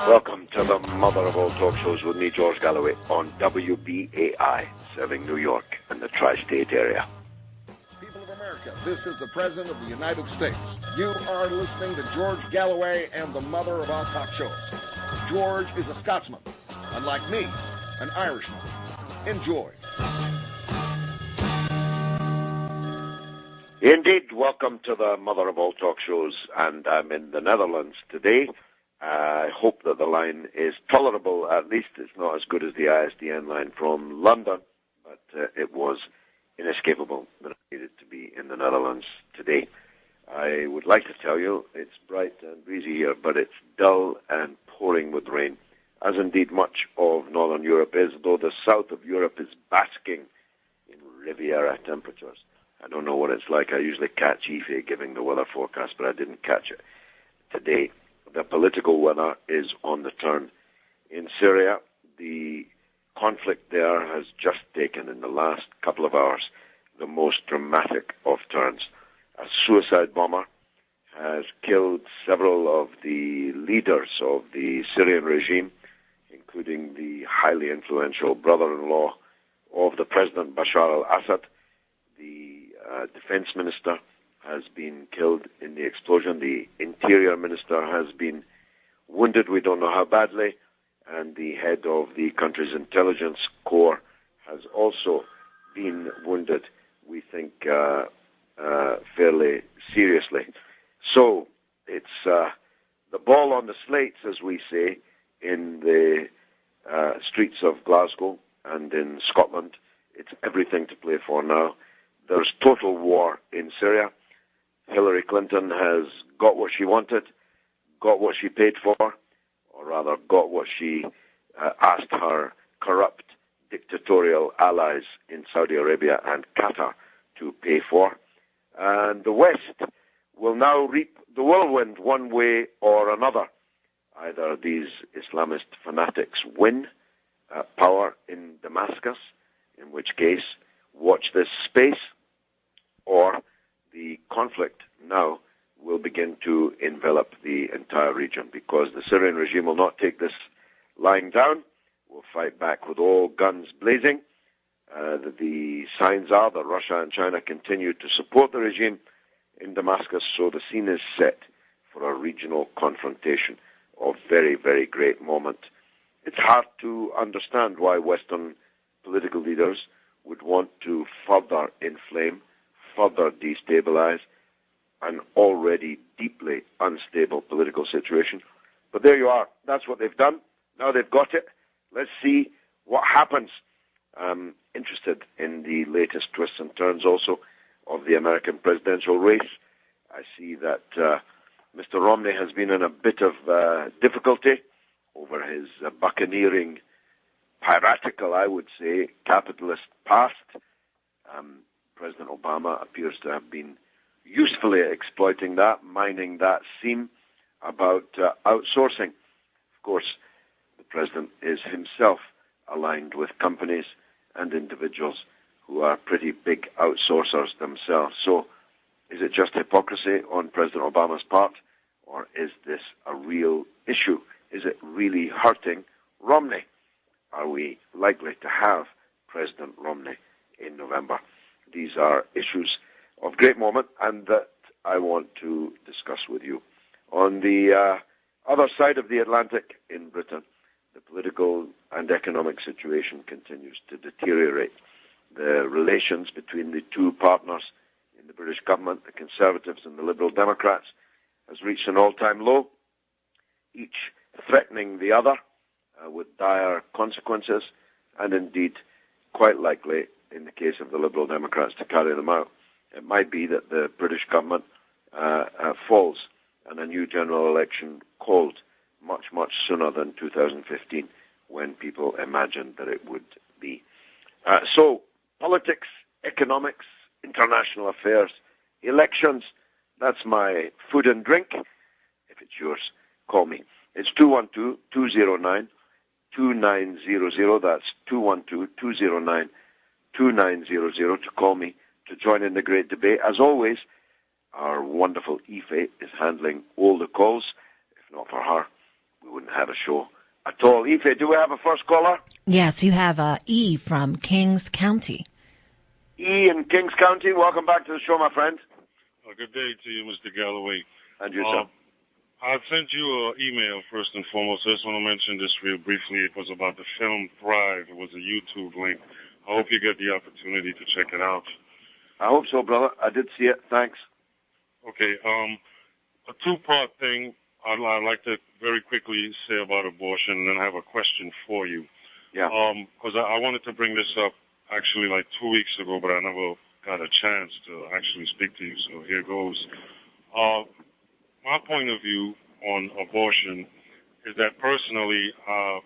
Welcome to the mother of all talk shows with me, George Galloway, on WBAI, serving New York and the tri-state area. People of America, this is the President of the United States. You are listening to George Galloway and the mother of all talk shows. George is a Scotsman, unlike me, an Irishman. Enjoy. Indeed, welcome to the mother of all talk shows, and I'm in the Netherlands today. I hope that the line is tolerable. At least it's not as good as the ISDN line from London, but it was inescapable that I needed to be in the Netherlands today. I would like to tell you it's bright and breezy here, but it's dull and pouring with rain, as indeed much of Northern Europe is, though the south of Europe is basking in Riviera temperatures. I don't know what it's like. I usually catch Aoife giving the weather forecast, but I didn't catch it today. The political weather is on the turn. In Syria, the conflict there has just taken, in the last couple of hours, the most dramatic of turns. A suicide bomber has killed several of the leaders of the Syrian regime, including the highly influential brother-in-law of the President Bashar al-Assad. The defense minister has been killed in the explosion. The interior minister has been wounded, we don't know how badly, and the head of the country's intelligence corps has also been wounded, we think, fairly seriously. So it's the ball on the slates, as we say, in the streets of Glasgow and in Scotland. It's everything to play for now. There's total war in Syria. Hillary Clinton has got what she wanted, got what she paid for, or rather got what she asked her corrupt dictatorial allies in Saudi Arabia and Qatar to pay for. And the West will now reap the whirlwind one way or another. Either these Islamist fanatics win power in Damascus, in which case, watch this space, or the conflict now will begin to envelop the entire region, because the Syrian regime will not take this lying down, will fight back with all guns blazing. The signs are that Russia and China continue to support the regime in Damascus, so the scene is set for a regional confrontation of very, very great moment. It's hard to understand why Western political leaders would want to further inflame, further destabilize an already deeply unstable political situation. But there you are. That's what they've done. Now they've got it. Let's see what happens. I'm interested in the latest twists and turns also of the American presidential race. I see that Mr. Romney has been in a bit of difficulty over his buccaneering, piratical, I would say, capitalist past. President Obama appears to have been usefully exploiting that, mining that seam about outsourcing. Of course, the president is himself aligned with companies and individuals who are pretty big outsourcers themselves. So is it just hypocrisy on President Obama's part, or is this a real issue? Is it really hurting Romney? Are we likely to have President Romney in November? These are issues of great moment and that I want to discuss with you. On the other side of the Atlantic in Britain, the political and economic situation continues to deteriorate. The relations between the two partners in the British government, the Conservatives and the Liberal Democrats, has reached an all-time low, each threatening the other with dire consequences, and indeed quite likely, in the case of the Liberal Democrats, to carry them out. It might be that the British government falls and a new general election called much, much sooner than 2015, when people imagined that it would be. So, politics, economics, international affairs, elections, that's my food and drink. If it's yours, call me. It's 212-209-2900. That's 212-209-2900 to call me to join in the great debate. As always, our wonderful Aoife is handling all the calls. If not for her, we wouldn't wouldn't have a show at all. Aoife, do we have a first caller? Yes, you have E from Kings County. E in Kings County, welcome back to the show, my friend. Good day to you, Mr. Galloway. And you, sir. I sent you an email first and foremost. I just want to mention this real briefly. It was about the film Thrive. It was a YouTube link. I hope you get the opportunity to check it out. I hope so, brother. I did see it. Thanks. Okay. A two-part thing I'd like to very quickly say about abortion, and then I have a question for you. Yeah. Because I wanted to bring this up actually like 2 weeks ago, but I never got a chance to actually speak to you. So here goes. My point of view on abortion is that personally, I'm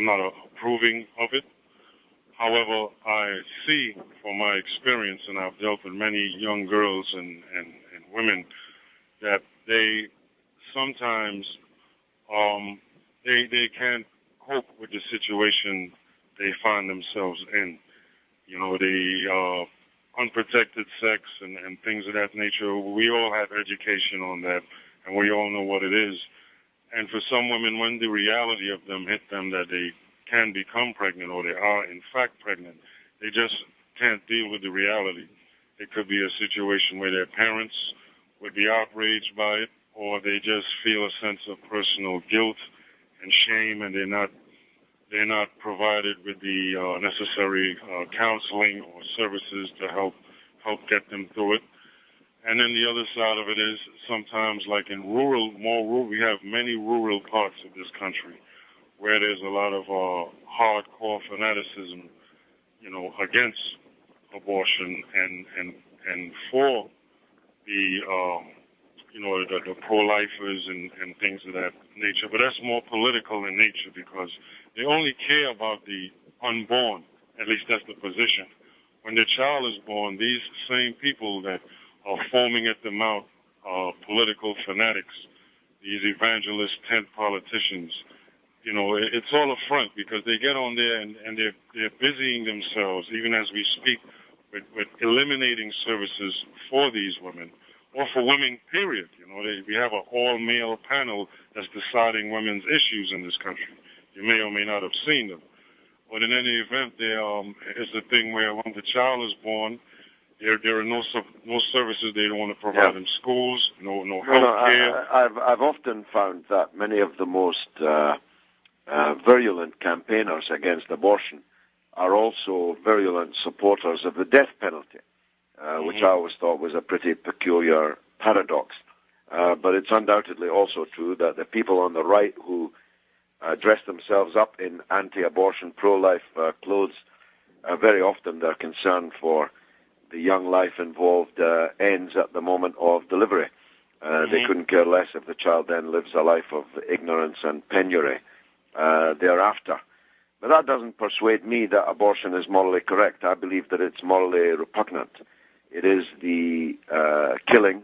not approving of it. However, I see from my experience, and I've dealt with many young girls and women, that they sometimes they can't cope with the situation they find themselves in. You know, the unprotected sex and things of that nature. We all have education on that, and we all know what it is. And for some women, when the reality of them hit them that they can become pregnant or they are in fact pregnant, they just can't deal with the reality. It could be a situation where their parents would be outraged by it, or they just feel a sense of personal guilt and shame, and they're not provided with the necessary counseling or services to help get them through it. And then the other side of it is sometimes, like in we have many rural parts of this country where there's a lot of hardcore fanaticism, you know, against abortion and for the the pro-lifers and things of that nature. But that's more political in nature because they only care about the unborn. At least that's the position. When the child is born, these same people that are foaming at the mouth are political fanatics, these evangelist tent politicians. You know, it's all a front because they get on there and they're busying themselves, even as we speak, with eliminating services for these women or for women, period. You know, we have an all-male panel that's deciding women's issues in this country. You may or may not have seen them. But in any event, there is a thing where when the child is born, there are no services. They don't want to provide them schools, no health care. I've often found that many of the most virulent campaigners against abortion are also virulent supporters of the death penalty, which I always thought was a pretty peculiar paradox. But it's undoubtedly also true that the people on the right who dress themselves up in anti-abortion, pro-life clothes, very often their concern for the young life involved ends at the moment of delivery. They couldn't care less if the child then lives a life of ignorance and penury thereafter. But that doesn't persuade me that abortion is morally correct. I believe that it's morally repugnant. It is the killing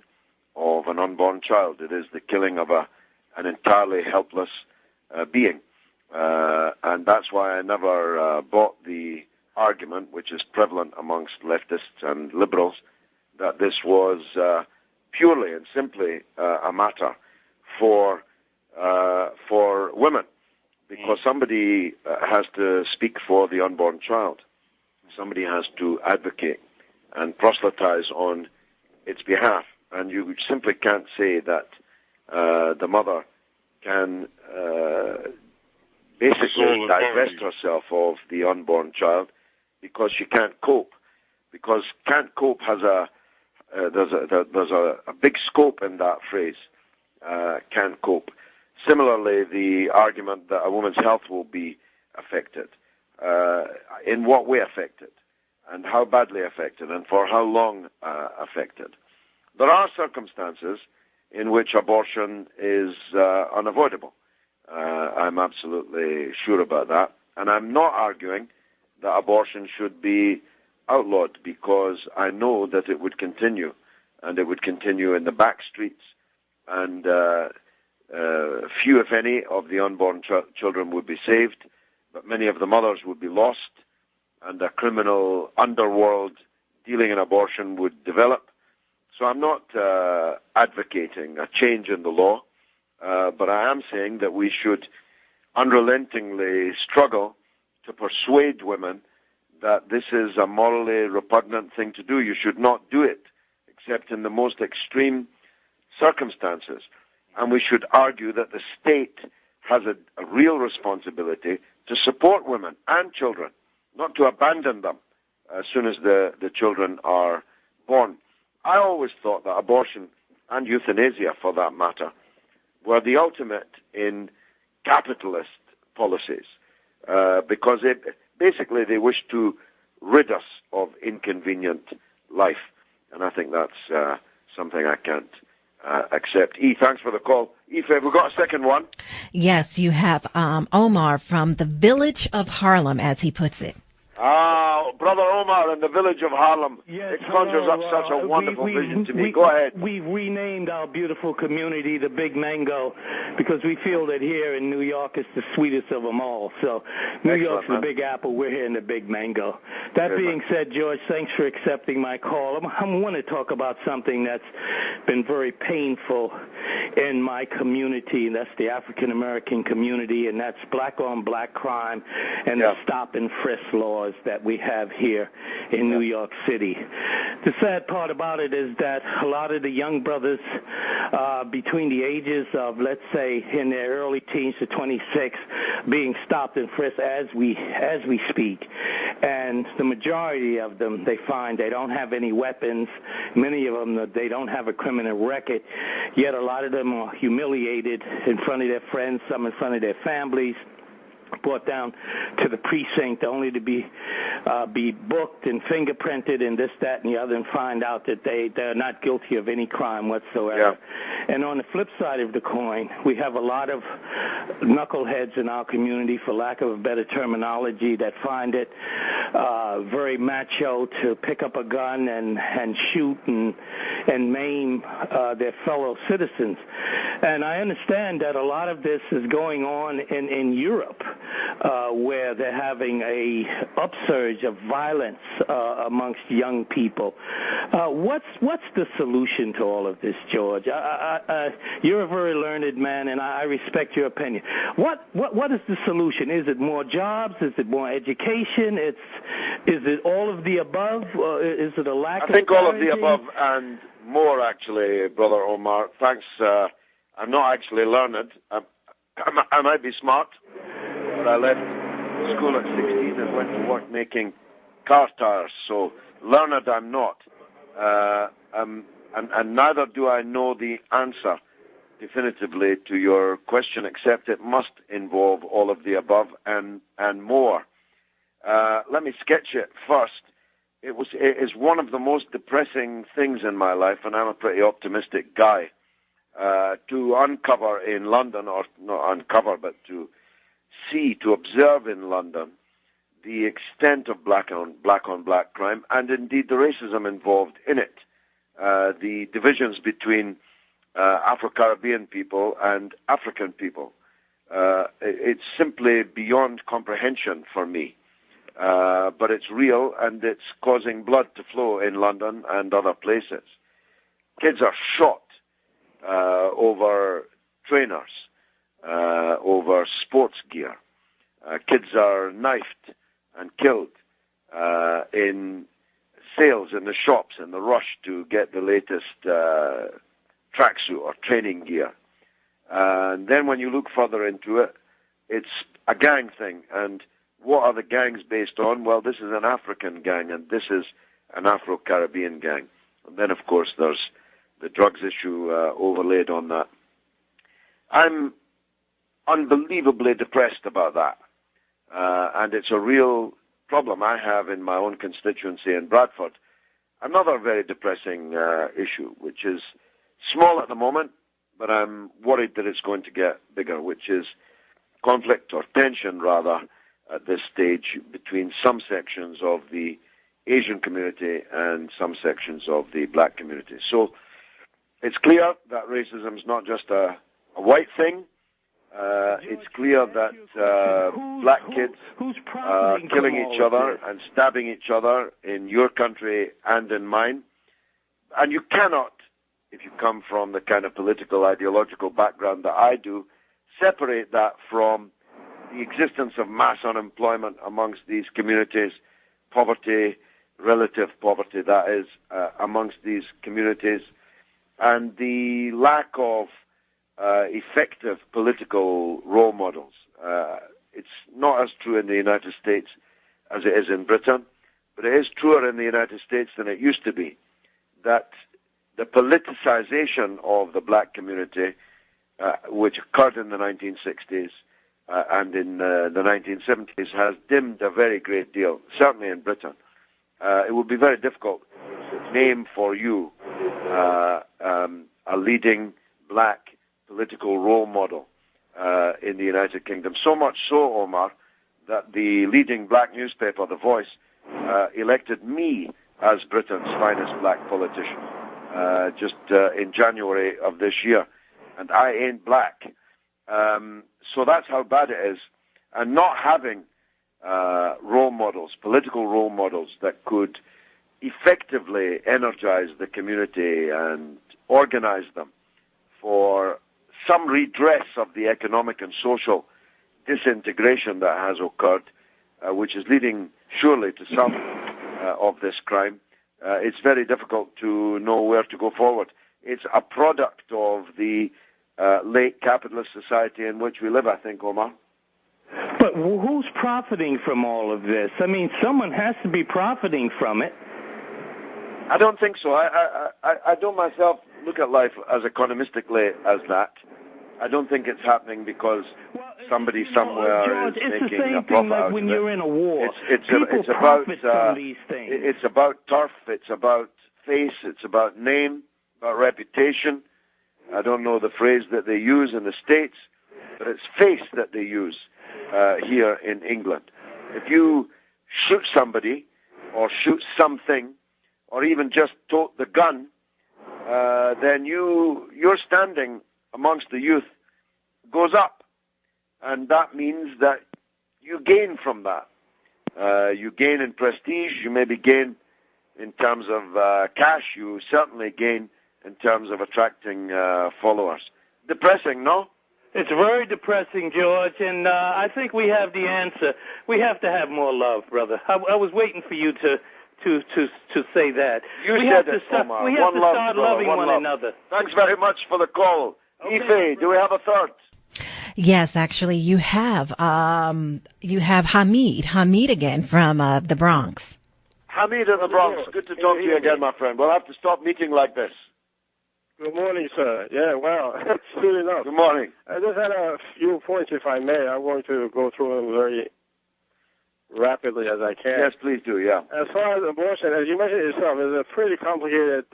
of an unborn child. It is the killing of an entirely helpless being. And that's why I never bought the argument, which is prevalent amongst leftists and liberals, that this was purely and simply a matter for women, because somebody has to speak for the unborn child. Somebody has to advocate and proselytize on its behalf, and you simply can't say that the mother can basically divest herself of the unborn child because she can't cope. Because can't cope has there's a big scope in that phrase. Can't cope. Similarly, the argument that a woman's health will be affected. In what way affected? And how badly affected? And for how long affected? There are circumstances in which abortion is unavoidable. I'm absolutely sure about that. And I'm not arguing that abortion should be outlawed, because I know that it would continue, and it would continue in the back streets, and few, if any, of the unborn children would be saved, but many of the mothers would be lost, and a criminal underworld dealing in abortion would develop. So I'm not advocating a change in the law. but I am saying that we should unrelentingly struggle to persuade women that this is a morally repugnant thing to do. You should not do it, except in the most extreme circumstances. And we should argue that the state has a real responsibility to support women and children, not to abandon them as soon as the children are born. I always thought that abortion, and euthanasia for that matter, were the ultimate in capitalist policies, because basically they wish to rid us of inconvenient life. And I think that's something I can't accept. Thanks for the call. Have we got a second one? Yes, you have Omar from the village of Harlem, as he puts it. Brother Omar in the village of Harlem. Yes, it conjures up such a wonderful vision to me. Go ahead. We've renamed our beautiful community the Big Mango because we feel that here in New York it's the sweetest of them all. So New York's the Big Apple. We're here in the Big Mango. That being said, George, thanks for accepting my call. I want to talk about something that's been very painful in my community, and that's the African-American community, and that's black-on-black crime and the stop and frisk laws that we have here in New York City. The sad part about it is that a lot of the young brothers between the ages of, let's say, in their early teens to 26, being stopped and frisked as we speak. And the majority of them, they find they don't have any weapons. Many of them, they don't have a criminal record. Yet a lot of them are humiliated in front of their friends, some in front of their families, brought down to the precinct only to be booked and fingerprinted and this, that, and the other, and find out that they're not guilty of any crime whatsoever. Yeah. And on the flip side of the coin, we have a lot of knuckleheads in our community, for lack of a better terminology, that find it very macho to pick up a gun and shoot and maim their fellow citizens. And I understand that a lot of this is going on in Europe, where they're having a upsurge of violence amongst young people. What's the solution to all of this, George? You're a very learned man, and I respect your opinion. What is the solution? Is it more jobs? Is it more education? Is it all of the above? Is it a lack of? I think all of the above and more, actually, Brother Omar. Thanks. I'm not actually learned. I might be smart, but I left school at 16 and went to work making car tires. So learned I'm not. And neither do I know the answer definitively to your question, except it must involve all of the above and more. Let me sketch it first. It is one of the most depressing things in my life, and I'm a pretty optimistic guy, to uncover in London, or not uncover, but to observe in London the extent of black on black crime, and indeed the racism involved in it, the divisions between Afro-Caribbean people and African people. It's simply beyond comprehension for me. But it's real, and it's causing blood to flow in London and other places. Kids are shot over trainers, over sports gear. Kids are knifed and killed in sales in the shops in the rush to get the latest tracksuit or training gear. And then when you look further into it, it's a gang thing. And what are the gangs based on? Well, this is an African gang, and this is an Afro-Caribbean gang. And then, of course, there's the drugs issue overlaid on that. I'm unbelievably depressed about that. And it's a real problem I have in my own constituency in Bradford. Another very depressing issue, which is small at the moment, but I'm worried that it's going to get bigger, which is conflict, or tension rather, at this stage between some sections of the Asian community and some sections of the black community. So it's clear that racism is not just a white thing. It's clear that black kids are killing each other and stabbing each other in your country and in mine. And you cannot if you come from the kind of political, ideological background that I do, separate that from the existence of mass unemployment amongst these communities, poverty, relative poverty, that is, amongst these communities, and the lack of effective political role models. It's not as true in the United States as it is in Britain, but it is truer in the United States than it used to be, that the politicization of the black community, which occurred in the 1960s and in the 1970s, has dimmed a very great deal, certainly in Britain. It would be very difficult to name for you a leading black political role model in the United Kingdom. So much so, Omar, that the leading black newspaper, The Voice, elected me as Britain's finest black politician just in January of this year. And I ain't black. So that's how bad it is. And not having role models, political role models that could effectively energize the community and organize them for some redress of the economic and social disintegration that has occurred, which is leading surely to some of this crime. It's very difficult to know where to go forward. It's a product of the late capitalist society in which we live, I think, Omar. But who's profiting from all of this? I mean, someone has to be profiting from it. I don't think so. I don't myself look at life as economistically as that. I don't think it's happening because somebody somewhere George, is making the same a profit thing like out when of you're it. in a war. It's about profit from these things. It's about turf. It's about face. It's about name. About reputation. I don't know the phrase that they use in the States, but it's face that they use here in England. If you shoot somebody or shoot something or even just tote the gun, then your standing amongst the youth goes up. And that means that you gain from that. You gain in prestige, you maybe gain in terms of cash, you certainly gain in terms of attracting followers. Depressing, no? It's very depressing, George, and I think we have the answer. We have to have more love, brother. I was waiting for you to say that. We have to start loving one another. Thanks very much for the call. Okay. Ife, do we have a third? Yes, actually, you have Hamid again from the Bronx. Hamid in the Bronx. Good to talk to you again, my friend. We'll have to stop meeting like this. Good morning, sir. Yeah, well, it's good enough. Good morning. I just had a few points, if I may. I'm going to go through them very rapidly as I can. Yes, please do, yeah. As far as abortion, as you mentioned yourself, it's a pretty complicated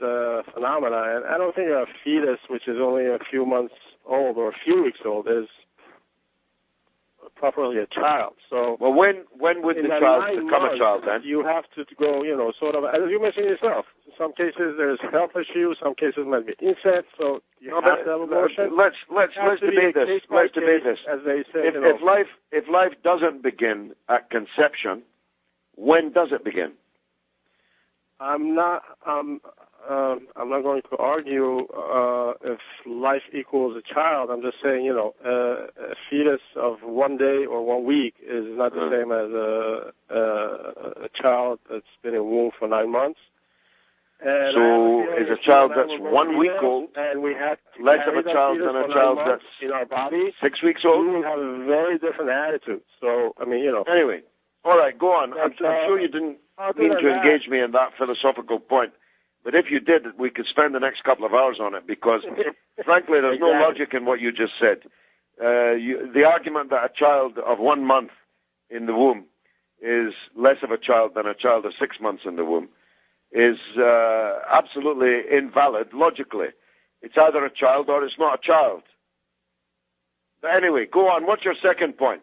phenomenon, and I don't think a fetus, which is only a few months old or a few weeks old, is properly a child. So, well, when would the child become a child then? You have to go, sort of, as you mentioned yourself. In some cases there's health issues, some cases might be incest, so you have to have abortion. Let's debate this. Let's debate this. As they say, if life doesn't begin at conception, when does it begin? I'm not going to argue if life equals a child. I'm just saying, a fetus of 1 day or 1 week is not the same as a child that's been in womb for 9 months. And so is a child that's 1 week old and we have less of a child than a child that's in our body 6 weeks old? We will have a very different attitude. So, Anyway, all right, go on. I'm sure you didn't mean to engage me in that philosophical point. But if you did, we could spend the next couple of hours on it because, frankly, there's no logic in what you just said. The argument that a child of 1 month in the womb is less of a child than a child of 6 months in the womb is absolutely invalid logically. It's either a child or it's not a child. But anyway, go on. What's your second point?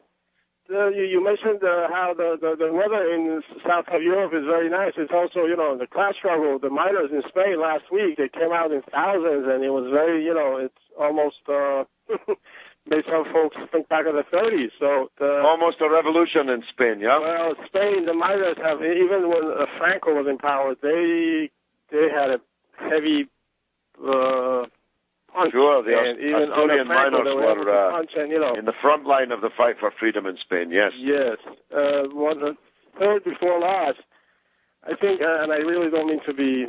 You mentioned how the weather in south of Europe is very nice. It's also, the class struggle, the miners in Spain last week, they came out in thousands, and it was very, it's almost made some folks think back of the 30s. So almost a revolution in Spain, yeah? Well, Spain, the miners have, even when Franco was in power, they had a heavy punch. Sure, the and even Asturian miners were punch and, you know, in the front line of the fight for freedom in Spain, yes. Yes. One third before last, I think, and I really don't mean to be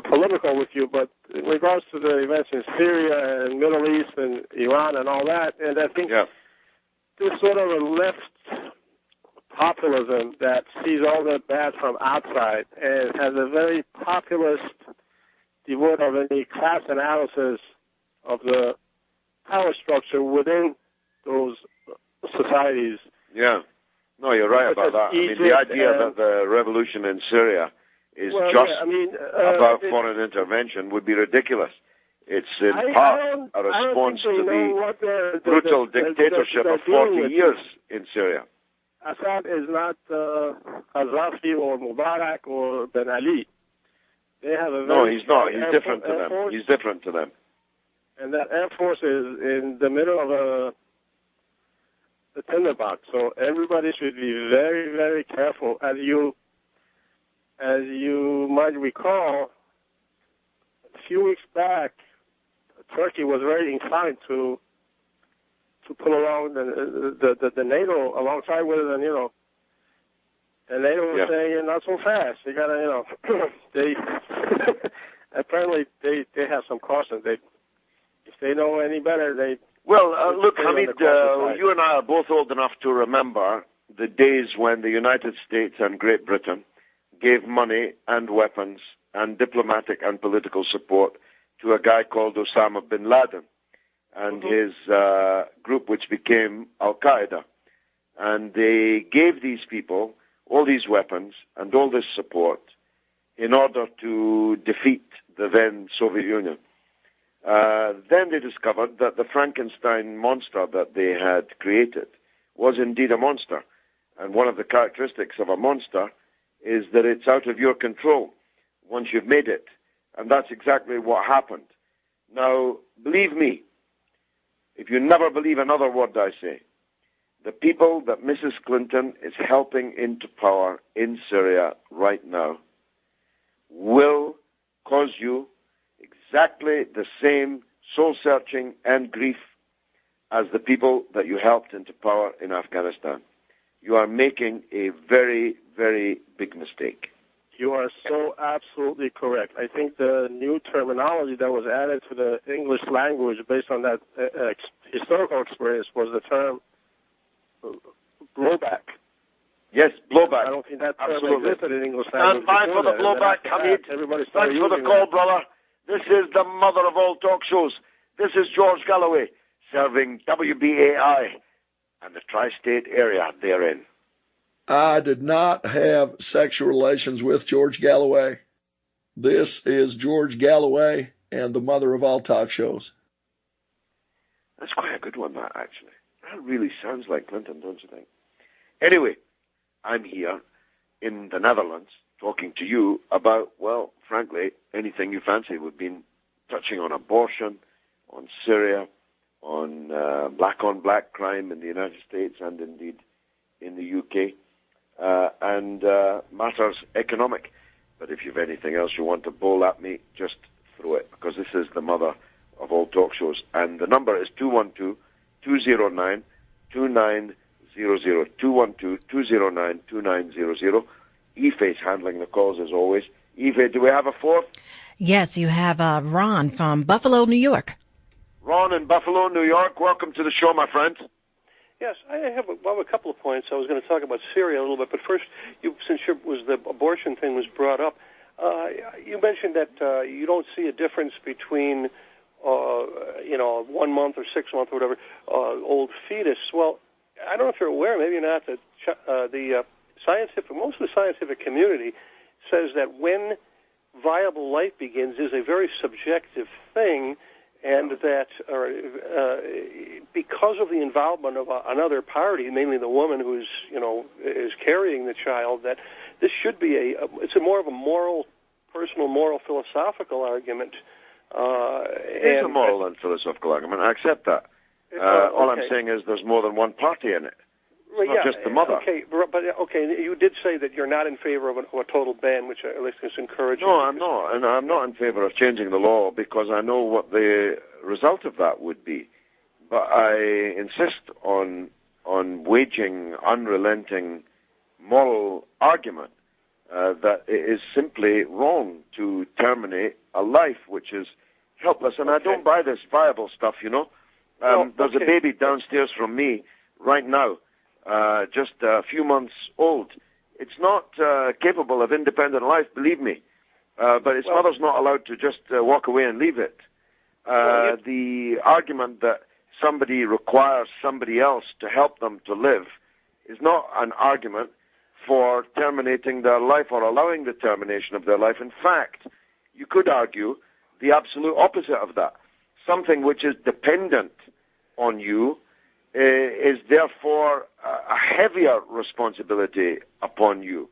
political with you, but in regards to the events in Syria and Middle East and Iran and all that, and I think this sort of a left populism that sees all the bad from outside and has a very populist, devoid of any class analysis of the power structure within those societies. Yeah. No, you're right about that. Egypt, I mean, the idea that the revolution in Syria is about foreign intervention would be ridiculous. It's in part a response to the brutal dictatorship of 40 years in Syria. Assad is not Gaddafi or Mubarak or Ben Ali. They have a no, he's not. He's different to them. He's different to them. And that Air Force is in the middle of a tinderbox. So everybody should be very, very careful. As you might recall, a few weeks back, Turkey was very inclined to put along the NATO alongside with it, and you know, and NATO was saying, not so fast. You gotta, you know, they apparently they have some caution. If they know any better, they. Well, look, Hamid, you and I are both old enough to remember the days when the United States and Great Britain gave money and weapons and diplomatic and political support to a guy called Osama bin Laden and his group, which became Al-Qaeda. And they gave these people all these weapons and all this support in order to defeat the then Soviet Union. Then they discovered that the Frankenstein monster that they had created was indeed a monster. And one of the characteristics of a monster is that it's out of your control once you've made it. And that's exactly what happened. Now, believe me, if you never believe another word I say, the people that Mrs. Clinton is helping into power in Syria right now will cause you exactly the same soul-searching and grief as the people that you helped into power in Afghanistan. You are making a very, very big mistake. You are so absolutely correct. I think the new terminology that was added to the English language based on that historical experience was the term blowback. Yes, blowback. I don't think that term absolutely existed in English language. Stand by for the blowback, Hamid. Thanks for the call, brother. This is the mother of all talk shows. This is George Galloway, serving WBAI and the tri-state area therein. I did not have sexual relations with George Galloway. This is George Galloway and the mother of all talk shows. That's quite a good one, that, actually. That really sounds like Clinton, don't you think? Anyway, I'm here in the Netherlands talking to you about, well, frankly, anything you fancy. We've been touching on abortion, on Syria, on black-on-black crime in the United States and indeed in the UK, and matters economic. But if you've anything else you want to bowl at me, just throw it, because this is the mother of all talk shows. And the number is 212-209-2900, 212-209-2900. Ife's handling the calls as always. Ife, do we have a fourth? Yes, you have Ron from Buffalo, New York. Ron in Buffalo, New York. Welcome to the show, my friend. Yes, I have a couple of points. I was going to talk about Syria a little bit, but first, since the abortion thing was brought up, you mentioned that you don't see a difference between 1 month or 6 month or whatever old fetus. Well, I don't know if you're aware, maybe not, that most of the scientific community says that when viable life begins is a very subjective thing, and that because of the involvement of another party, mainly the woman who is carrying the child, that this should be it's more of a personal moral philosophical argument. It's a moral and philosophical argument. I accept that. All I'm saying is there's more than one party in it. It's not just the mother. Okay, you did say that you're not in favor of a total ban, which at least is encouraging. No, I'm not, and I'm not in favor of changing the law because I know what the result of that would be. But I insist on waging unrelenting moral argument that it is simply wrong to terminate a life which is helpless. And I don't buy this viable stuff, you know. There's a baby downstairs from me right now, just a few months old. It's not capable of independent life, believe me. But its mother's not allowed to just walk away and leave it. The argument that somebody requires somebody else to help them to live is not an argument for terminating their life or allowing the termination of their life. In fact, you could argue the absolute opposite of that. Something which is dependent on you is therefore a heavier responsibility upon you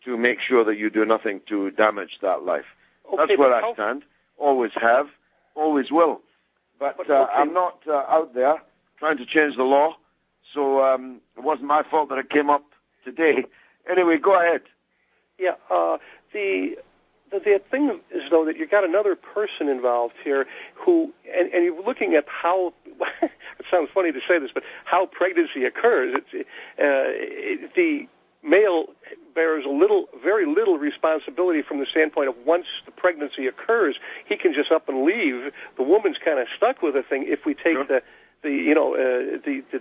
to make sure that you do nothing to damage that life. That's where I stand. Always have, always will. But I'm not out there trying to change the law, so it wasn't my fault that it came up today. Anyway, go ahead. Yeah, the thing is, though, that you've got another person involved here who, and you're looking at how, it sounds funny to say this, but how pregnancy occurs. The male bears very little responsibility from the standpoint of once the pregnancy occurs, he can just up and leave. The woman's kind of stuck with the thing if we take that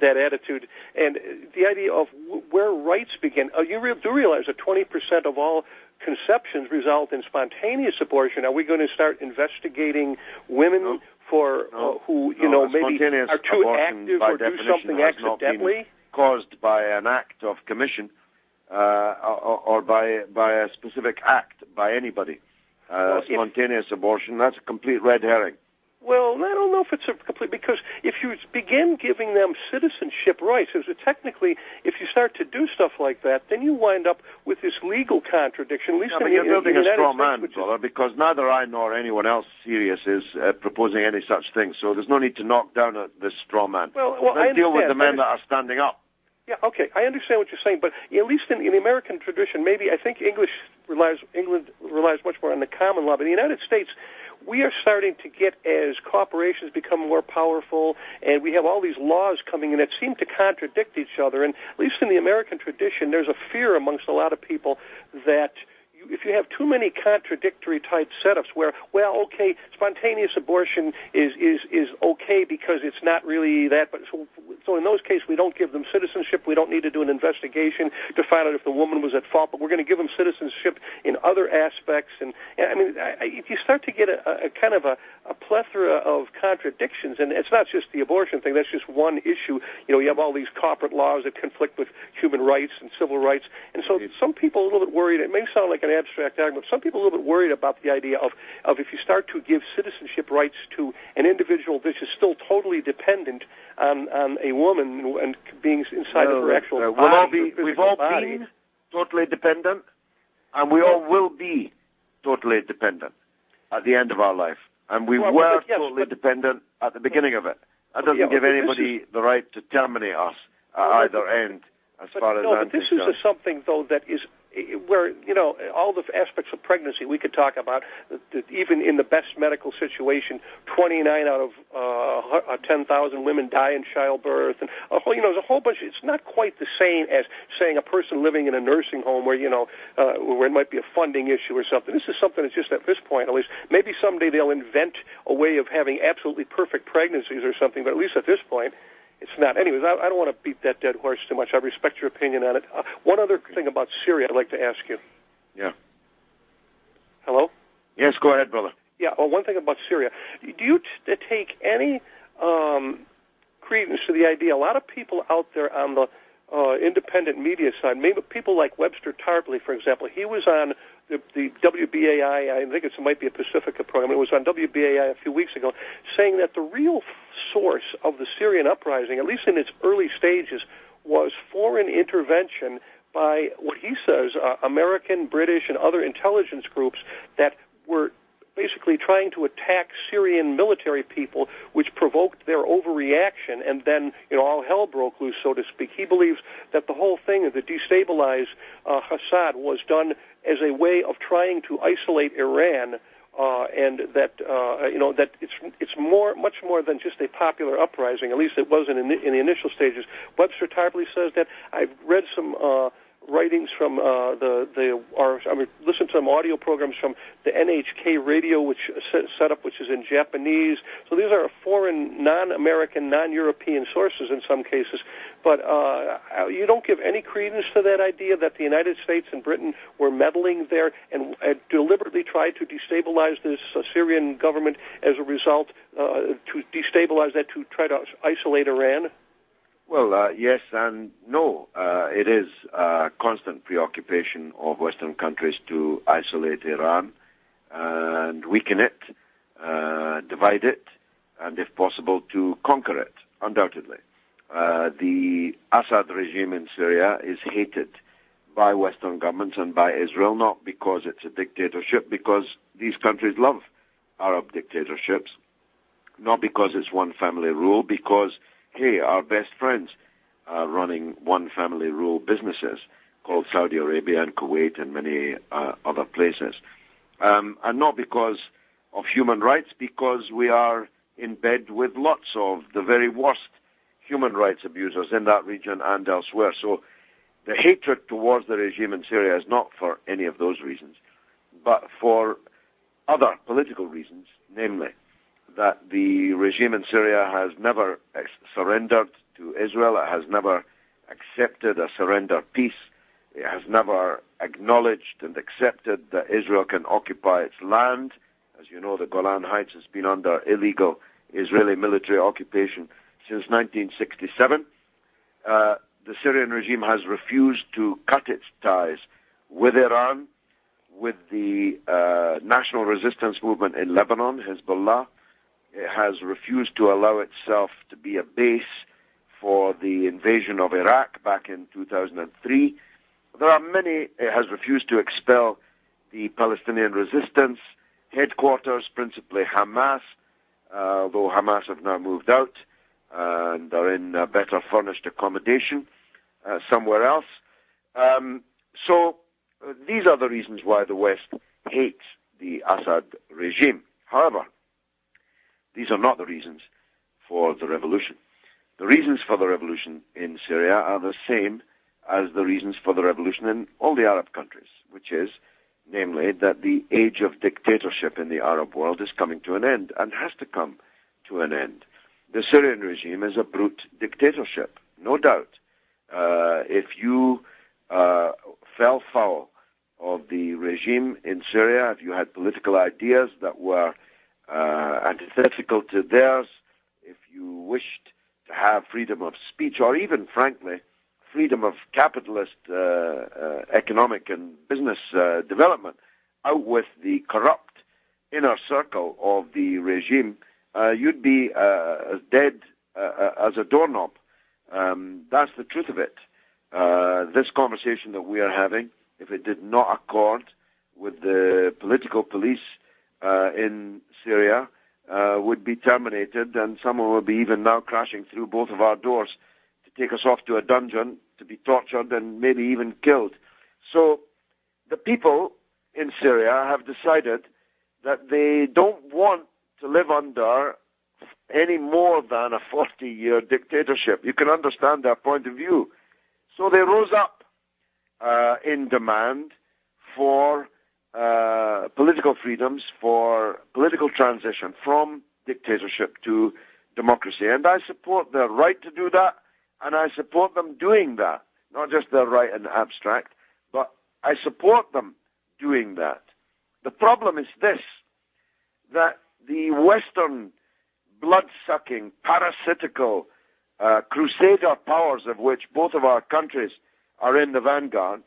attitude. And the idea of where rights begin. You do realize that 20% of all conceptions result in spontaneous abortion. Are we going to start investigating women for who maybe are too active or do something accidentally? Caused by an act of commission or by a specific act by anybody. Spontaneous abortion, that's a complete red herring. Well, I don't know if it's a complete, because if you begin giving them citizenship rights, technically, if you start to do stuff like that, then you wind up with this legal contradiction. At least you're building a straw man, brother, because neither I nor anyone else serious is proposing any such thing. So there's no need to knock down this straw man. Let's deal with the men that are standing up. Yeah, okay, I understand what you're saying, but at least in the American tradition, maybe I think England relies much more on the common law. But in the United States, we are starting to get, as corporations become more powerful, and we have all these laws coming in that seem to contradict each other. And at least in the American tradition, there's a fear amongst a lot of people that if you have too many contradictory type setups where, spontaneous abortion is okay because it's not really that, but so in those cases we don't give them citizenship. We don't need to do an investigation to find out if the woman was at fault, but we're going to give them citizenship in other aspects. And I mean, you start to get a kind of a plethora of contradictions, and it's not just the abortion thing. That's just one issue. You have all these corporate laws that conflict with human rights and civil rights, and so some people are a little bit worried. It may sound like an abstract argument. Some people are a little bit worried about the idea of if you start to give citizenship rights to an individual that is still totally dependent on a woman and being inside of her actual body. We've all been totally dependent, and we all will be totally dependent at the end of our life. And we were totally dependent at the beginning of it. That doesn't give anybody the right to terminate us at either end, as far as I'm concerned. But this is something, though, that is where, all the aspects of pregnancy we could talk about, that even in the best medical situation, 29 out of 10,000 women die in childbirth. And, there's a whole bunch. It's not quite the same as saying a person living in a nursing home where, where it might be a funding issue or something. This is something that's just at this point, at least, maybe someday they'll invent a way of having absolutely perfect pregnancies or something, but at least at this point, it's not. Anyways, I don't want to beat that dead horse too much. I respect your opinion on it. One other thing about Syria I'd like to ask you. Yeah. Hello? Yes, go ahead, brother. Yeah, well, one thing about Syria. Do you take any credence to the idea? A lot of people out there on the independent media side, maybe people like Webster Tarpley, for example, he was on the WBAI, I think it might be a Pacifica program, it was on WBAI a few weeks ago, saying that the real source of the Syrian uprising, at least in its early stages, was foreign intervention by what he says American, British, and other intelligence groups that were basically trying to attack Syrian military people, which provoked their overreaction, and then all hell broke loose, so to speak. He believes that the whole thing to destabilize Assad was done as a way of trying to isolate Iran, and that that it's much more than just a popular uprising. At least it wasn't in the initial stages. Webster Tarpley says that. I've read some writings from listened to some audio programs from the NHK radio, which set up, which is in Japanese. So these are foreign, non-American, non-European sources in some cases. But you don't give any credence to that idea that the United States and Britain were meddling there and deliberately tried to destabilize this Syrian government as a result, to destabilize that, to try to isolate Iran? Well, yes and no. It is a constant preoccupation of Western countries to isolate Iran and weaken it, divide it, and if possible to conquer it, undoubtedly. The Assad regime in Syria is hated by Western governments and by Israel, not because it's a dictatorship, because these countries love Arab dictatorships, not because it's one family rule, because hey, our best friends are running one family rule businesses called Saudi Arabia and Kuwait and many other places. And not because of human rights, because we are in bed with lots of the very worst human rights abusers in that region and elsewhere. So the hatred towards the regime in Syria is not for any of those reasons, but for other political reasons, namely that the regime in Syria has never surrendered to Israel. It has never accepted a surrender peace. It has never acknowledged and accepted that Israel can occupy its land. As you know, the Golan Heights has been under illegal Israeli military occupation since 1967. The Syrian regime has refused to cut its ties with Iran, with the national resistance movement in Lebanon, Hezbollah. It has refused to allow itself to be a base for the invasion of Iraq back in 2003. There are many. It has refused to expel the Palestinian resistance headquarters, principally Hamas, although Hamas have now moved out and are in better furnished accommodation somewhere else. So these are the reasons why the West hates the Assad regime. However, these are not the reasons for the revolution. The reasons for the revolution in Syria are the same as the reasons for the revolution in all the Arab countries, which is, namely, that the age of dictatorship in the Arab world is coming to an end and has to come to an end. The Syrian regime is a brute dictatorship, no doubt. If you fell foul of the regime in Syria, if you had political ideas that were antithetical to theirs, if you wished to have freedom of speech or even, frankly, freedom of capitalist economic and business development, out with the corrupt inner circle of the regime, you'd be as dead as a doorknob. That's the truth of it. This conversation that we are having, if it did not accord with the political police in Syria, would be terminated, and someone would be even now crashing through both of our doors to take us off to a dungeon, to be tortured and maybe even killed. So the people in Syria have decided that they don't want to live under any more than a 40-year dictatorship. You can understand their point of view. So they rose up in demand for political freedoms, for political transition from dictatorship to democracy. And I support their right to do that, and I support them doing that. Not just their right in abstract, but I support them doing that. The problem is this, that the Western blood-sucking, parasitical, crusader powers of which both of our countries are in the vanguard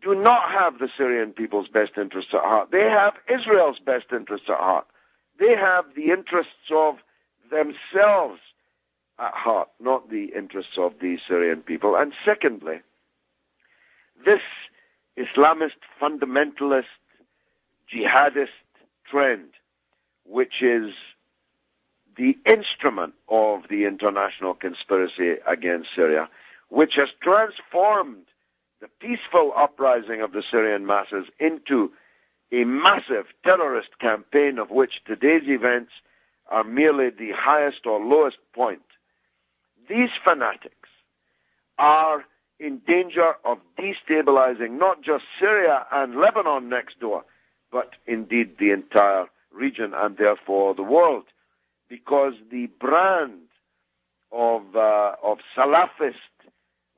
do not have the Syrian people's best interests at heart. They have Israel's best interests at heart. They have the interests of themselves at heart, not the interests of the Syrian people. And secondly, this Islamist, fundamentalist, jihadist trend, which is the instrument of the international conspiracy against Syria, which has transformed the peaceful uprising of the Syrian masses into a massive terrorist campaign of which today's events are merely the highest or lowest point. These fanatics are in danger of destabilizing not just Syria and Lebanon next door, but indeed the entire region and therefore the world, because the brand of Salafist,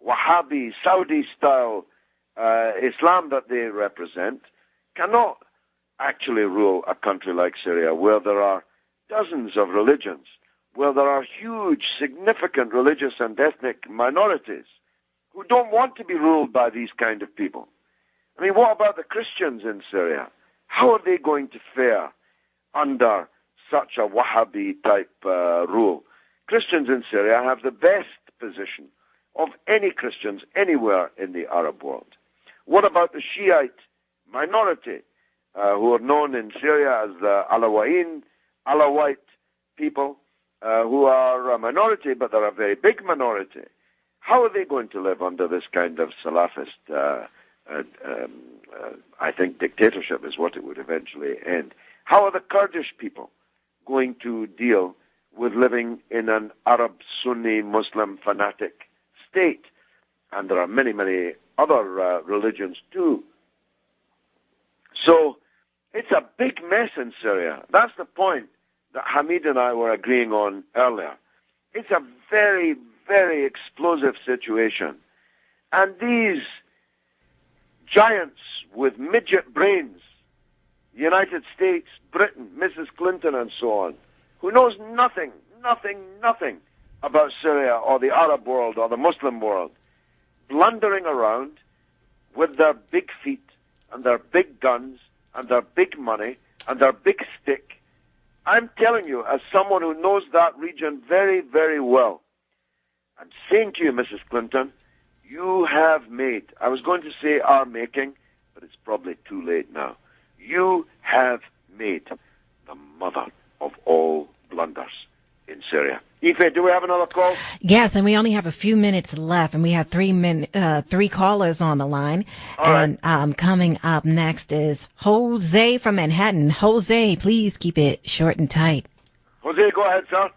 Wahhabi, Saudi-style Islam that they represent cannot actually rule a country like Syria, where there are dozens of religions, where there are huge, significant religious and ethnic minorities who don't want to be ruled by these kind of people. I mean, what about the Christians in Syria? How are they going to fare under such a Wahhabi-type rule? Christians in Syria have the best position of any Christians anywhere in the Arab world. What about the Shiite minority, who are known in Syria as the Alawite people, who are a minority, but they're a very big minority? How are they going to live under this kind of Salafist, I think dictatorship is what it would eventually end? How are the Kurdish people going to deal with living in an Arab Sunni Muslim fanatic state? And there are many, many other religions too. So it's a big mess in Syria. That's the point that Hamid and I were agreeing on earlier. It's a very, very explosive situation. And these giants with midget brains, the United States, Britain, Mrs. Clinton and so on, who knows nothing about Syria or the Arab world or the Muslim world, blundering around with their big feet and their big guns and their big money and their big stick. I'm telling you, as someone who knows that region very, very well, I'm saying to you, Mrs. Clinton, you have made, I was going to say are making, but it's probably too late now. You have made the mother of all blunders in Syria. Ife, do we have another call? Yes, and we only have a few minutes left, and we have three callers on the line. All and right. Coming up next is Jose from Manhattan. Jose, please keep it short and tight. Jose, go ahead, sir.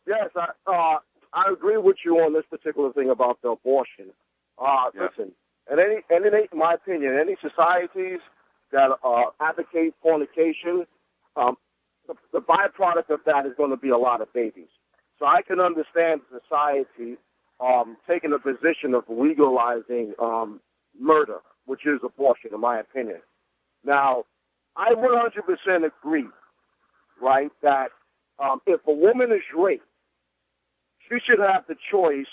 Yes, I agree with you on this particular thing about the abortion. Listen, and in my opinion, any societies that advocate fornication, the byproduct of that is going to be a lot of babies. So I can understand society taking a position of legalizing murder, which is abortion, in my opinion. Now, I 100% agree, right, that if a woman is raped, she should have the choice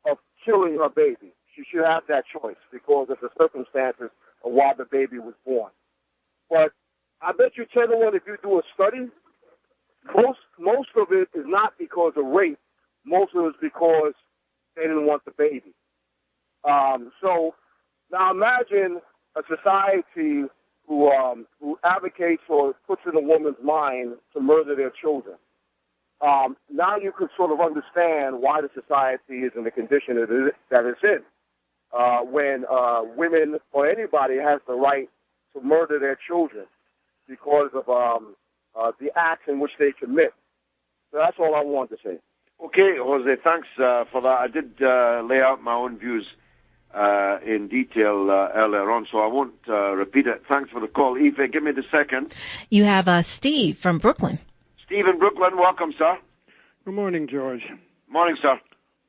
of killing her baby. She should have that choice because of the circumstances of why the baby was born. But I bet you 10 to 1 if you do a study, most of it is not because of rape. Most of it is because they didn't want the baby. So now imagine a society who advocates or puts in a woman's mind to murder their children. Now you could sort of understand why the society is in the condition that it's in. When women or anybody has the right to murder their children because of the acts in which they commit. So that's all I wanted to say. Okay, Jose, thanks for that. I did lay out my own views in detail earlier on, so I won't repeat it. Thanks for the call. Aoife, give me the second. You have Steve from Brooklyn. Steve in Brooklyn, welcome, sir. Good morning, George. Morning, sir.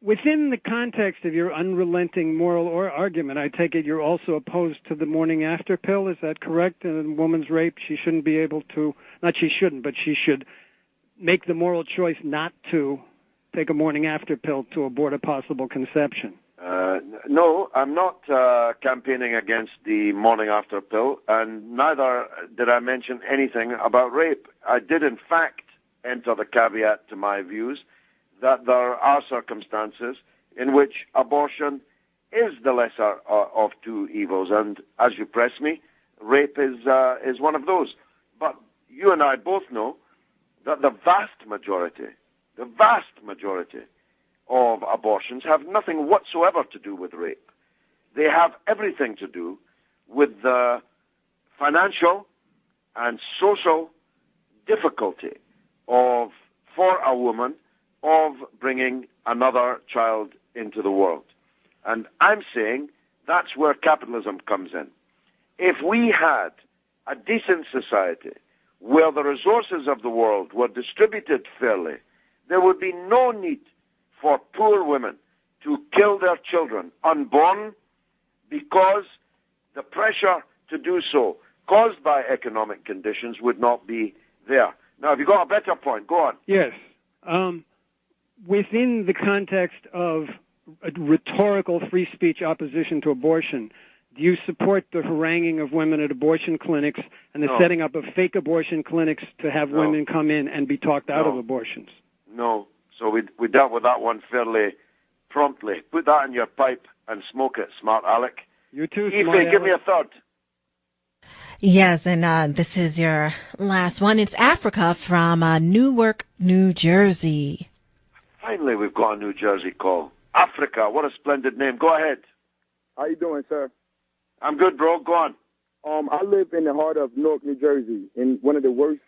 Within the context of your unrelenting moral argument, I take it you're also opposed to the morning after pill. Is that correct? In a woman's rape, she shouldn't be able to, not she shouldn't, but she should make the moral choice not to take a morning after pill to abort a possible conception. No, I'm not campaigning against the morning after pill, and neither did I mention anything about rape. I did, in fact, enter the caveat to my views that there are circumstances in which abortion is the lesser of two evils, and as you press me, rape is one of those. But you and I both know that the vast majority of abortions have nothing whatsoever to do with rape. They have everything to do with the financial and social difficulty for a woman of bringing another child into the world. And I'm saying that's where capitalism comes in. If we had a decent society where the resources of the world were distributed fairly, there would be no need for poor women to kill their children unborn because the pressure to do so caused by economic conditions would not be there. Now, have you got a better point? Go on. Yes. Within the context of a rhetorical free speech opposition to abortion, do you support the haranguing of women at abortion clinics and the setting up of fake abortion clinics to have women come in and be talked out of abortions? No. So we dealt with that one fairly promptly. Put that in your pipe and smoke it, smart Alec. You too, Ife, smart give me a third. Yes, and this is your last one. It's Africa from Newark, New Jersey. Finally, we've got a New Jersey call. Africa, what a splendid name. Go ahead. How you doing, sir? I'm good, bro. Go on. I live in the heart of Newark, New Jersey, in one of the worst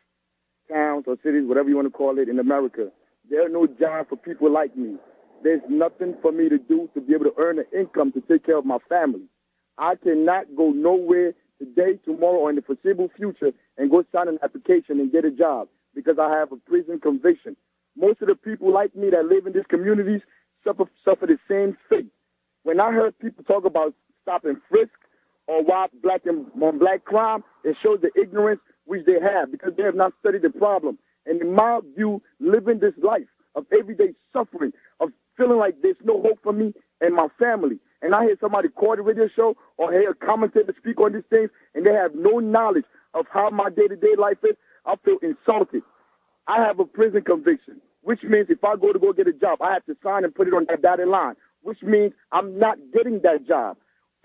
towns or cities, whatever you want to call it, in America. There are no jobs for people like me. There's nothing for me to do to be able to earn an income to take care of my family. I cannot go nowhere today, tomorrow, or in the foreseeable future and go sign an application and get a job because I have a prison conviction. Most of the people like me that live in these communities suffer the same fate. When I heard people talk about stop and frisk or why on black crime, it shows the ignorance which they have because they have not studied the problem. And in my view, living this life of everyday suffering, of feeling like there's no hope for me and my family, and I hear somebody call the radio show or hear a commentator speak on these things, and they have no knowledge of how my day-to-day life is, I feel insulted. I have a prison conviction, which means if I go get a job, I have to sign and put it on that dotted line, which means I'm not getting that job,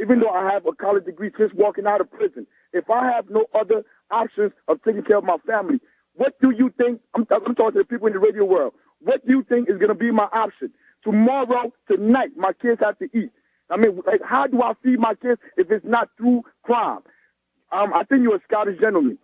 even though I have a college degree since walking out of prison. If I have no other options of taking care of my family, what do you think? I'm talking to the people in the radio world. What do you think is going to be my option? Tomorrow, tonight, my kids have to eat. I mean, like, how do I feed my kids if it's not through crime? I think you're a Scottish gentleman.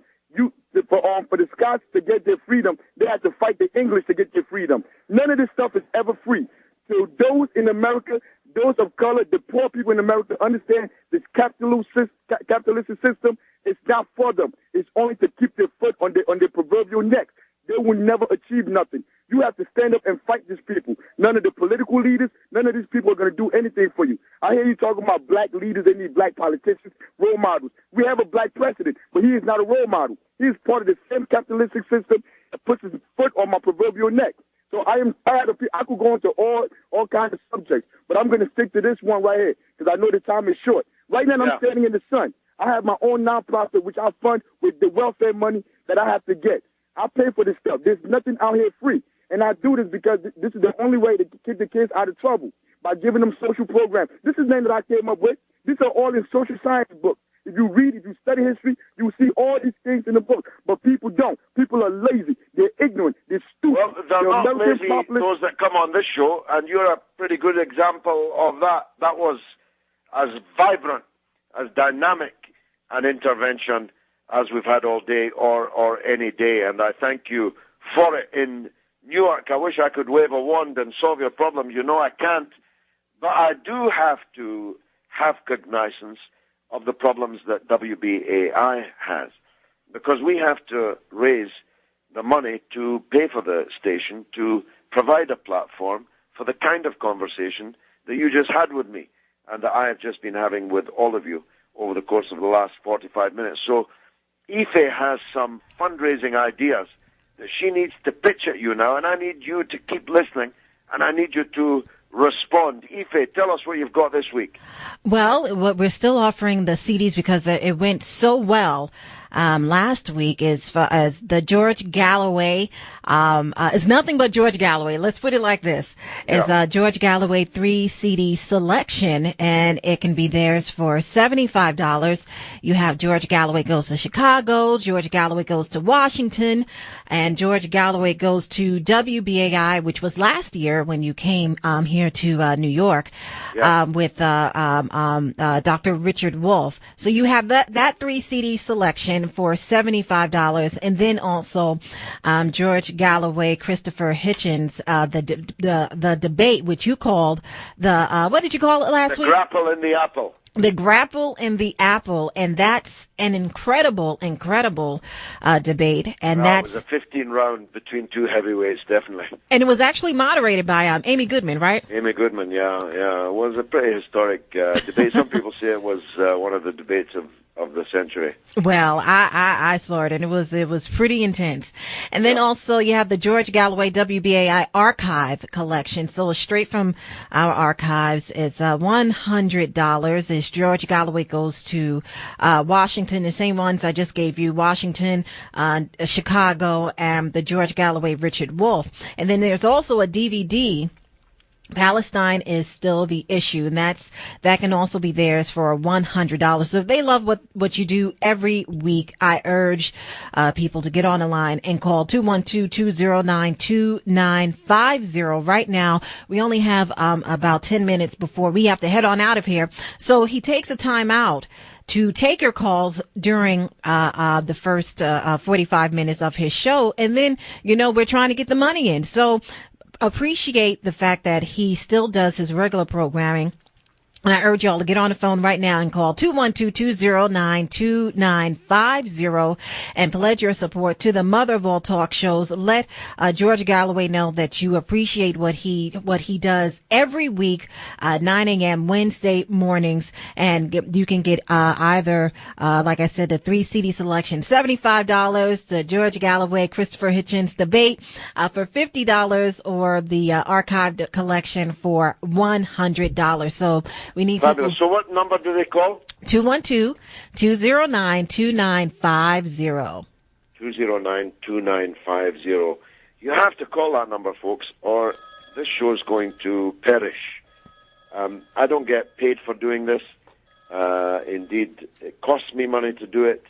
For the Scots to get their freedom, they had to fight the English to get their freedom. None of this stuff is ever free. So those in America, those of color, the poor people in America understand this capitalistic system is not for them. It's only to keep their foot on their proverbial neck. They will never achieve nothing. You have to stand up and fight these people. None of the political leaders, none of these people are going to do anything for you. I hear you talking about black leaders. They need black politicians, role models. We have a black president, but he is not a role model. He is part of the same capitalistic system that puts his foot on my proverbial neck. So I am tired of people. I could go into all kinds of subjects, but I'm going to stick to this one right here because I know the time is short. Right now, I'm standing in the sun. I have my own nonprofit, which I fund with the welfare money that I have to get. I pay for this stuff. There's nothing out here free. And I do this because this is the only way to keep the kids out of trouble, by giving them social programs. This is the name that I came up with. These are all in social science books. If you read, if you study history, you see all these things in the book. But people don't. People are lazy. They're ignorant. They're stupid. Well, they're not lazy, those that come on this show, and you're a pretty good example of that. That was as vibrant, as dynamic an intervention as we've had all day or any day, and I thank you for it. In Newark, I wish I could wave a wand and solve your problem. You know I can't, but I do have to have cognizance of the problems that WBAI has, because we have to raise the money to pay for the station, to provide a platform for the kind of conversation that you just had with me and that I have just been having with all of you over the course of the last 45 minutes. So Ife has some fundraising ideas that she needs to pitch at you now, and I need you to keep listening, and I need you to respond. Ife, tell us what you've got this week. Well, we're still offering the CDs because it went so well. last week is the George Galloway, is nothing but George Galloway. Let's put it like this. It's George Galloway 3 CD selection, and it can be theirs for $75. You have George Galloway Goes to Chicago, George Galloway Goes to Washington, and George Galloway Goes to WBAI, which was last year when you came here to New York with Dr. Richard Wolff. So you have that 3 CD selection for $75, and then also George Galloway, Christopher Hitchens, the debate, which you called what did you call it last week? The Grapple in the Apple. The Grapple in the Apple, and that's an incredible debate, and It that's was a 15-round between two heavyweights, definitely. And it was actually moderated by Amy Goodman, right? Amy Goodman, yeah. It was a pretty historic debate. Some people say it was one of the debates of the century. Well, I saw it, and it was pretty intense. And then also you have the George Galloway WBAI archive collection. So straight from our archives, it's $100. As George Galloway Goes to Washington, the same ones I just gave you: Washington, Chicago, and the George Galloway Richard Wolff. And then there's also a DVD. Palestine is still the issue, and that can also be theirs for $100. So if they love what you do every week, I urge people to get on the line and call 212-209-2950. Right now, we only have about 10 minutes before we have to head on out of here. So he takes a time out to take your calls during the first 45 minutes of his show, and then we're trying to get the money in. So appreciate the fact that he still does his regular programming. And I urge y'all to get on the phone right now and call 212-209-2950 and pledge your support to the mother of all talk shows. Let George Galloway know that you appreciate what he does every week, 9 a.m. Wednesday mornings. And you can get either, like I said, the 3 CD selection, $75, the George Galloway, Christopher Hitchens debate for $50, or the archived collection for $100. So we need Fabulous. So what number do they call? 212-209-2950. 209-2950. You have to call that number, folks, or this show's going to perish. I don't get paid for doing this. Indeed, it costs me money to do it,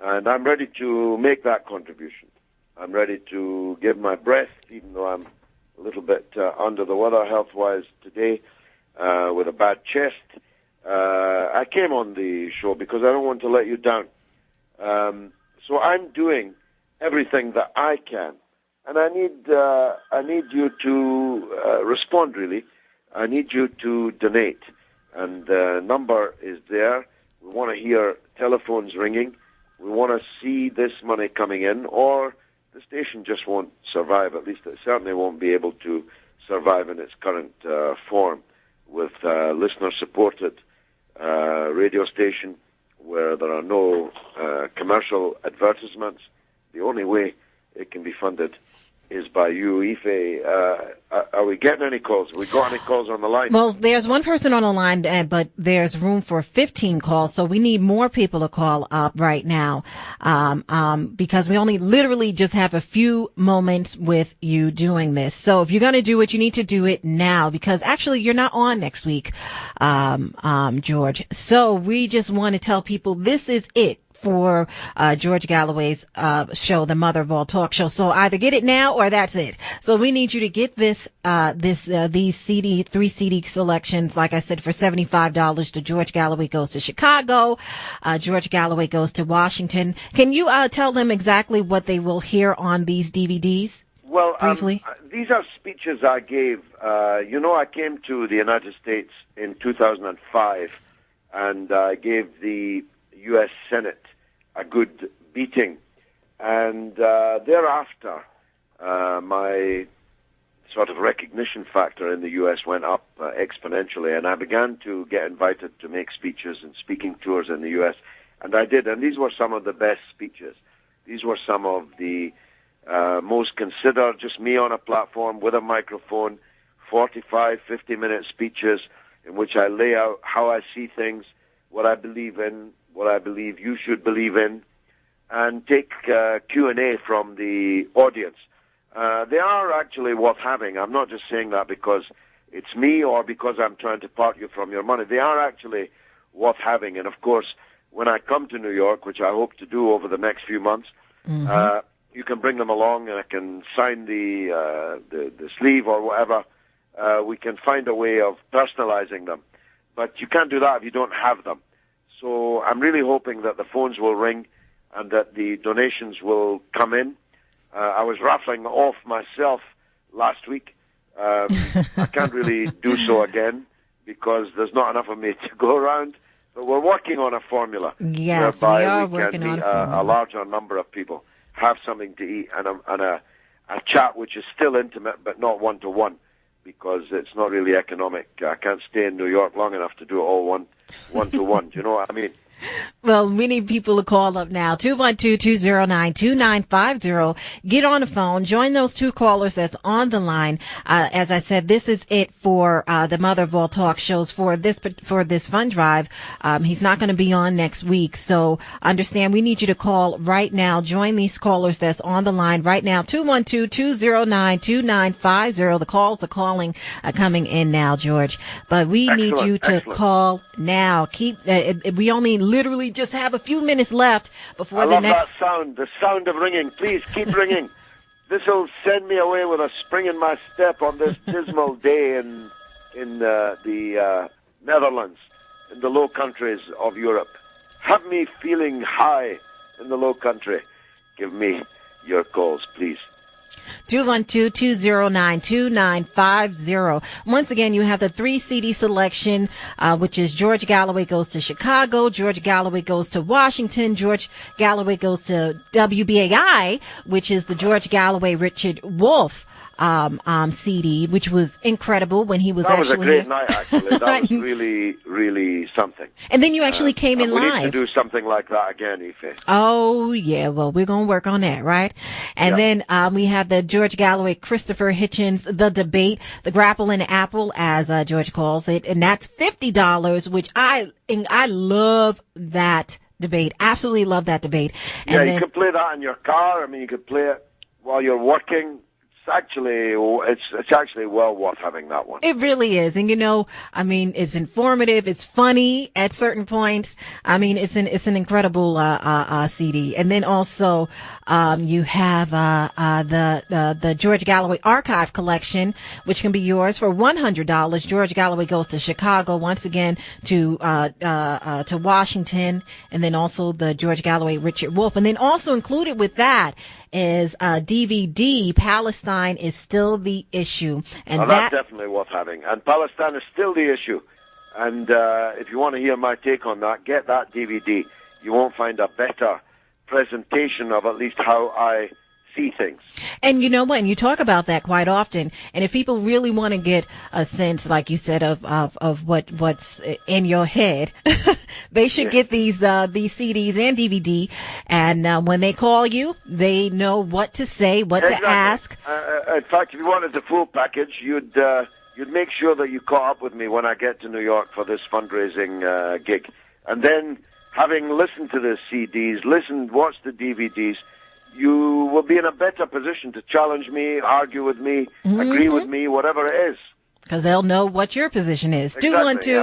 and I'm ready to make that contribution. I'm ready to give my breath, even though I'm a little bit under the weather health-wise today. With a bad chest. I came on the show because I don't want to let you down. So I'm doing everything that I can. And I need you to respond, really. I need you to donate. And the number is there. We want to hear telephones ringing. We want to see this money coming in, or the station just won't survive. At least it certainly won't be able to survive in its current form. With listener-supported radio station where there are no commercial advertisements. The only way it can be funded is by you, Ife. Are we getting any calls? Have we got any calls on the line? Well, there's one person on the line, but there's room for 15 calls, so we need more people to call up right now, because we only literally just have a few moments with you doing this. So if you're going to do it, you need to do it now, because actually you're not on next week, George. So we just want to tell people this is it for George Galloway's show, the mother of all talk show. So either get it now or that's it. So we need you to get these 3 CD selections, like I said, for $75 to George Galloway Goes to Chicago, George Galloway Goes to Washington. Can you tell them exactly what they will hear on these DVDs? Well, briefly. These are speeches I gave. I came to the United States in 2005, and I gave the U.S. Senate a good beating. And thereafter, my sort of recognition factor in the U.S. went up exponentially, and I began to get invited to make speeches and speaking tours in the U.S., and I did. And these were some of the best speeches. These were some of the most considered, just me on a platform with a microphone, 45, 50-minute speeches in which I lay out how I see things, what I believe in, what I believe you should believe in, and take Q&A from the audience. They are actually worth having. I'm not just saying that because it's me or because I'm trying to part you from your money. They are actually worth having. And, of course, when I come to New York, which I hope to do over the next few months, you can bring them along and I can sign the sleeve or whatever. We can find a way of personalizing them. But you can't do that if you don't have them. So I'm really hoping that the phones will ring and that the donations will come in. I was raffling off myself last week. I can't really do so again because there's not enough of me to go around. But we're working on a formula. Yes, we are working on a larger number of people have something to eat and a chat which is still intimate but not one-to-one because it's not really economic. I can't stay in New York long enough to do it all one-to-one. Do you know what I mean? Well, we need people to call up now. 212-209-2950. Get on the phone. Join those two callers that's on the line. As I said, this is it for the Mother of All Talk shows for this fund drive. He's not going to be on next week. So understand we need you to call right now. Join these callers that's on the line right now. 212-209-2950. The calls are coming in now, George. But we need you to call now. We only literally just have a few minutes left before the next. I love the sound of ringing. Please keep ringing. This will send me away with a spring in my step on this dismal day in the Netherlands, in the Low Countries of Europe. Have me feeling high in the Low Country. Give me your calls, please. 212-209-2950. Once again, you have the 3 CD selection, which is George Galloway Goes to Chicago, George Galloway Goes to Washington, George Galloway Goes to WBAI, which is the George Galloway Richard Wolff CD, which was incredible when he was that actually. That was a great night, actually. That was really, really something. And then you actually came in live. We need to do something like that again, Ife. Oh, yeah. Well, we're going to work on that, right? And then we have the George Galloway, Christopher Hitchens, The Debate, The Grapple and Apple, as George calls it. And that's $50, which I love that debate. Absolutely love that debate. And you could play that in your car. I mean, you could play it while you're working. It's actually well worth having that one. It really is. And I mean, it's informative, it's funny at certain points. I mean, it's an incredible CD. And then also you have the George Galloway Archive Collection, which can be yours for $100. George Galloway Goes to Chicago, once again to Washington, and then also the George Galloway Richard Wolff. And then also included with that is DVD, Palestine is Still the Issue. And that's definitely worth having. And Palestine is still the issue. And if you want to hear my take on that, get that DVD. You won't find a better presentation of at least how I see things. And you know what? And you talk about that quite often. And if people really want to get a sense, like you said, of what's in your head, they should get these CDs and DVD. And when they call you, they know what to say, what to ask. In fact, if you wanted the full package, you'd make sure that you caught up with me when I get to New York for this fundraising gig. And then, having listened to the CDs, watched the DVDs, you will be in a better position to challenge me, argue with me, agree with me, whatever it is. Because they'll know what your position is. Exactly,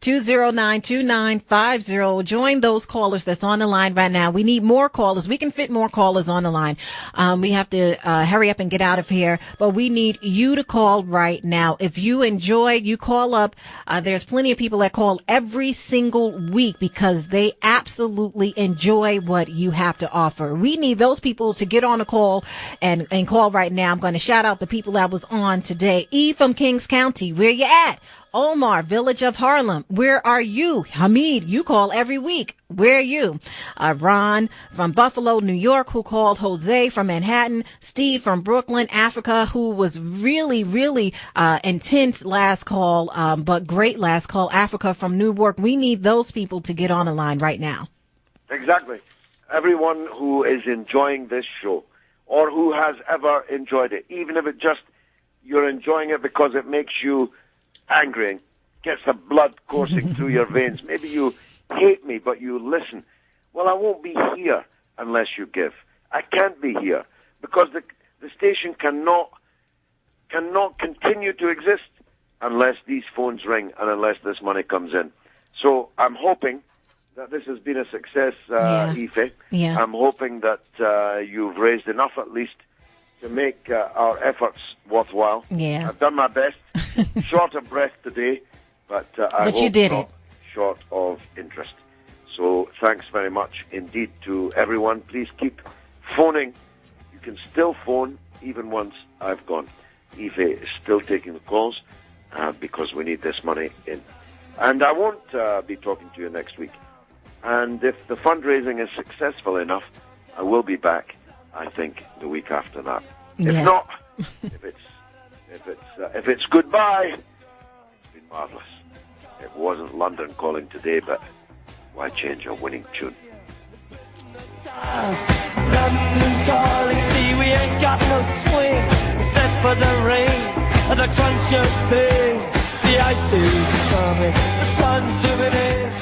212-209-2950. Join those callers that's on the line right now. We need more callers. We can fit more callers on the line. We have to hurry up and get out of here. But we need you to call right now. If you call up. There's plenty of people that call every single week because they absolutely enjoy what you have to offer. We need those people to get on a call and call right now. I'm going to shout out the people that was on today. E from Kings County. Where you at? Omar, Village of Harlem. Where are you? Hamid, you call every week. Where are you? Ron from Buffalo, New York, who called. Jose from Manhattan. Steve from Brooklyn, Africa, who was really, really intense last call, but great last call. Africa from Newark. We need those people to get on the line right now. Exactly. Everyone who is enjoying this show or who has ever enjoyed it, even if it just you're enjoying it because it makes you angry and gets the blood coursing through your veins. Maybe you hate me, but you listen. Well, I won't be here unless you give. I can't be here because the station cannot continue to exist unless these phones ring and unless this money comes in. So I'm hoping that this has been a success, Aoife. Yeah. I'm hoping that you've raised enough at least to make our efforts worthwhile. Yeah. I've done my best. Short of breath today, but I hope you did not it. short of interest. So thanks very much indeed to everyone. Please keep phoning. You can still phone even once I've gone. Aoife is still taking the calls because we need this money in. And I won't be talking to you next week. And if the fundraising is successful enough, I will be back, I think, the week after that. Yes. If not, if it's goodbye, it's been marvelous. It wasn't London calling today, but why change a winning tune? London calling, see we ain't got no swing except for the rain and the crunch of pain. The ice is coming, the sun's zooming in.